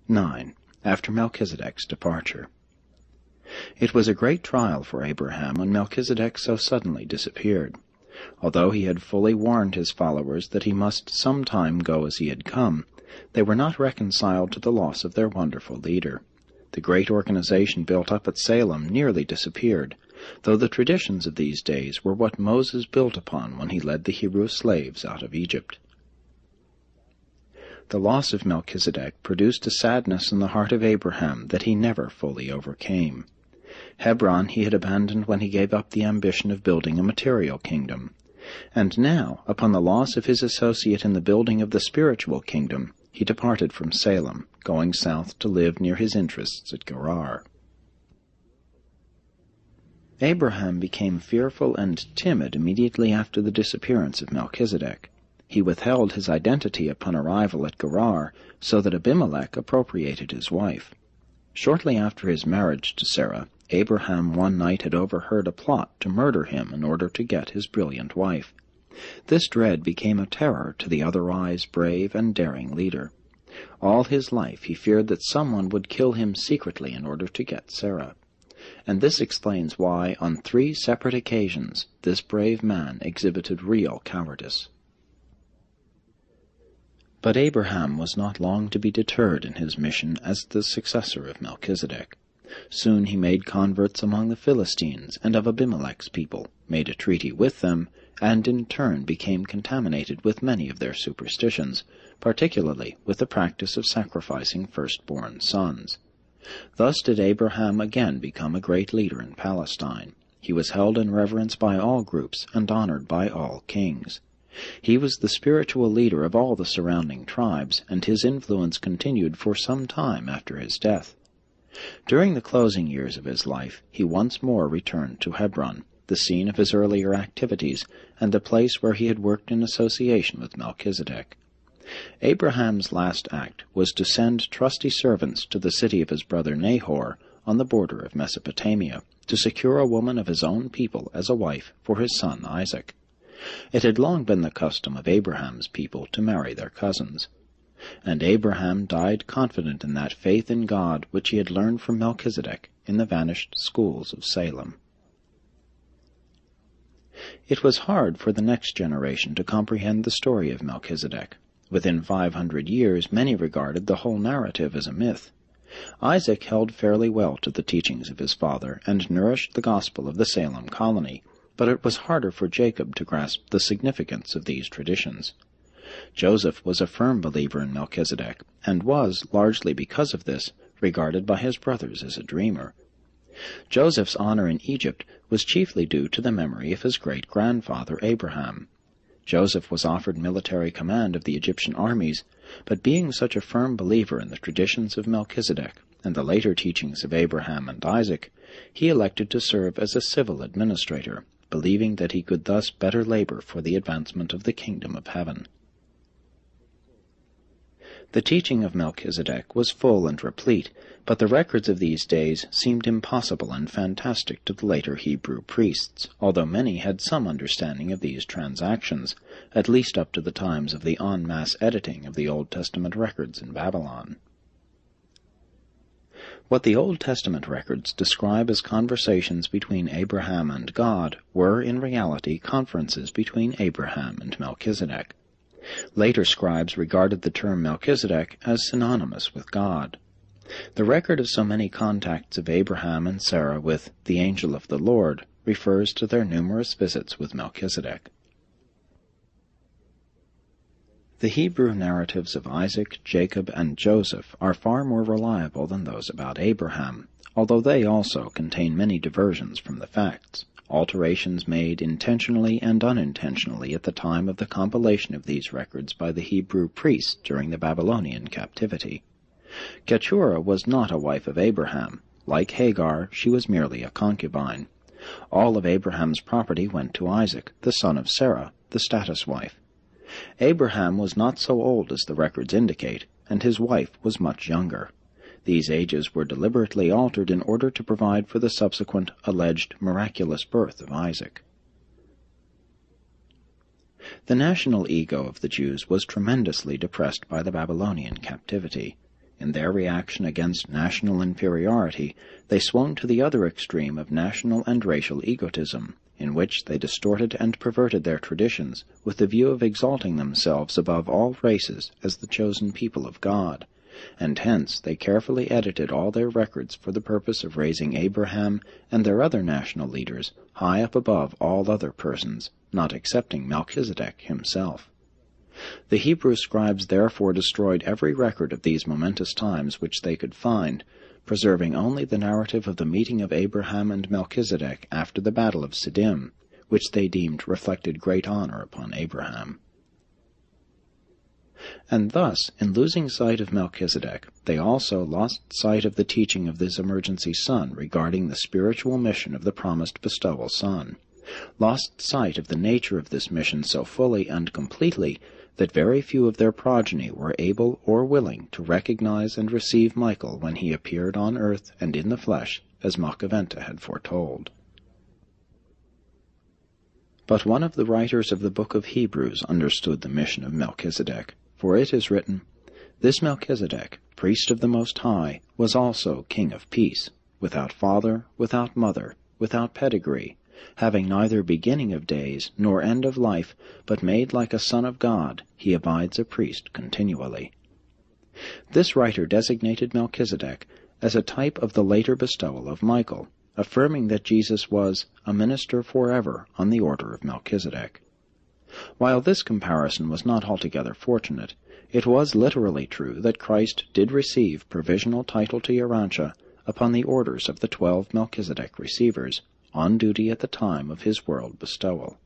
9. After Melchizedek's departure. It was a great trial for Abraham when Melchizedek so suddenly disappeared. Although he had fully warned his followers that he must some time go as he had come, they were not reconciled to the loss of their wonderful leader. The great organization built up at Salem nearly disappeared, though the traditions of these days were what Moses built upon when he led the Hebrew slaves out of Egypt. The loss of Melchizedek produced a sadness in the heart of Abraham that he never fully overcame. Hebron he had abandoned when he gave up the ambition of building a material kingdom, and now, upon the loss of his associate in the building of the spiritual kingdom, he departed from Salem, going south to live near his interests at Gerar. Abraham became fearful and timid immediately after the disappearance of Melchizedek. He withheld his identity upon arrival at Gerar, so that Abimelech appropriated his wife. Shortly after his marriage to Sarah, Abraham one night had overheard a plot to murder him in order to get his brilliant wife. This dread became a terror to the otherwise brave and daring leader. All his life he feared that someone would kill him secretly in order to get Sarah. And this explains why, on 3 separate occasions, this brave man exhibited real cowardice. But Abraham was not long to be deterred in his mission as the successor of Melchizedek. Soon he made converts among the Philistines and of Abimelech's people, made a treaty with them, and in turn became contaminated with many of their superstitions, particularly with the practice of sacrificing firstborn sons. Thus did Abraham again become a great leader in Palestine. He was held in reverence by all groups and honored by all kings. He was the spiritual leader of all the surrounding tribes, and his influence continued for some time after his death. During the closing years of his life, he once more returned to Hebron, the scene of his earlier activities, and the place where he had worked in association with Melchizedek. Abraham's last act was to send trusty servants to the city of his brother Nahor on the border of Mesopotamia, to secure a woman of his own people as a wife for his son Isaac. It had long been the custom of Abraham's people to marry their cousins. And Abraham died confident in that faith in God which he had learned from Melchizedek in the vanished schools of Salem. It was hard for the next generation to comprehend the story of Melchizedek. Within 500 years, many regarded the whole narrative as a myth. Isaac held fairly well to the teachings of his father and nourished the gospel of the Salem colony, but it was harder for Jacob to grasp the significance of these traditions. Joseph was a firm believer in Melchizedek, and was, largely because of this, regarded by his brothers as a dreamer. Joseph's honor in Egypt was chiefly due to the memory of his great-grandfather Abraham. Joseph was offered military command of the Egyptian armies, but being such a firm believer in the traditions of Melchizedek and the later teachings of Abraham and Isaac, he elected to serve as a civil administrator, believing that he could thus better labor for the advancement of the kingdom of heaven. The teaching of Melchizedek was full and replete, but the records of these days seemed impossible and fantastic to the later Hebrew priests, although many had some understanding of these transactions, at least up to the times of the en masse editing of the Old Testament records in Babylon. What the Old Testament records describe as conversations between Abraham and God were in reality conferences between Abraham and Melchizedek. Later scribes regarded the term Melchizedek as synonymous with God. The record of so many contacts of Abraham and Sarah with the angel of the Lord refers to their numerous visits with Melchizedek. The Hebrew narratives of Isaac, Jacob, and Joseph are far more reliable than those about Abraham, although they also contain many diversions from the facts, alterations made intentionally and unintentionally at the time of the compilation of these records by the Hebrew priests during the Babylonian captivity. Keturah was not a wife of Abraham. Like Hagar, she was merely a concubine. All of Abraham's property went to Isaac, the son of Sarah, the status wife. Abraham was not so old as the records indicate, and his wife was much younger. These ages were deliberately altered in order to provide for the subsequent alleged miraculous birth of Isaac. The national ego of the Jews was tremendously depressed by the Babylonian captivity. In their reaction against national inferiority, they swung to the other extreme of national and racial egotism, in which they distorted and perverted their traditions with the view of exalting themselves above all races as the chosen people of God, and hence they carefully edited all their records for the purpose of raising Abraham and their other national leaders high up above all other persons, not excepting Melchizedek himself. The Hebrew scribes therefore destroyed every record of these momentous times which they could find, preserving only the narrative of the meeting of Abraham and Melchizedek after the battle of Siddim, which they deemed reflected great honor upon Abraham. And thus, in losing sight of Melchizedek, they also lost sight of the teaching of this emergency son regarding the spiritual mission of the promised bestowal son, lost sight of the nature of this mission so fully and completely that very few of their progeny were able or willing to recognize and receive Michael when he appeared on earth and in the flesh, as Machiventa had foretold. But one of the writers of the book of Hebrews understood the mission of Melchizedek, for it is written, "This Melchizedek, priest of the Most High, was also king of peace, without father, without mother, without pedigree, having neither beginning of days nor end of life, but made like a son of God, he abides a priest continually." This writer designated Melchizedek as a type of the later bestowal of Michael, affirming that Jesus was a minister forever on the order of Melchizedek. While this comparison was not altogether fortunate, it was literally true that Christ did receive provisional title to Urantia upon the orders of the 12 Melchizedek receivers, on duty at the time of his world bestowal.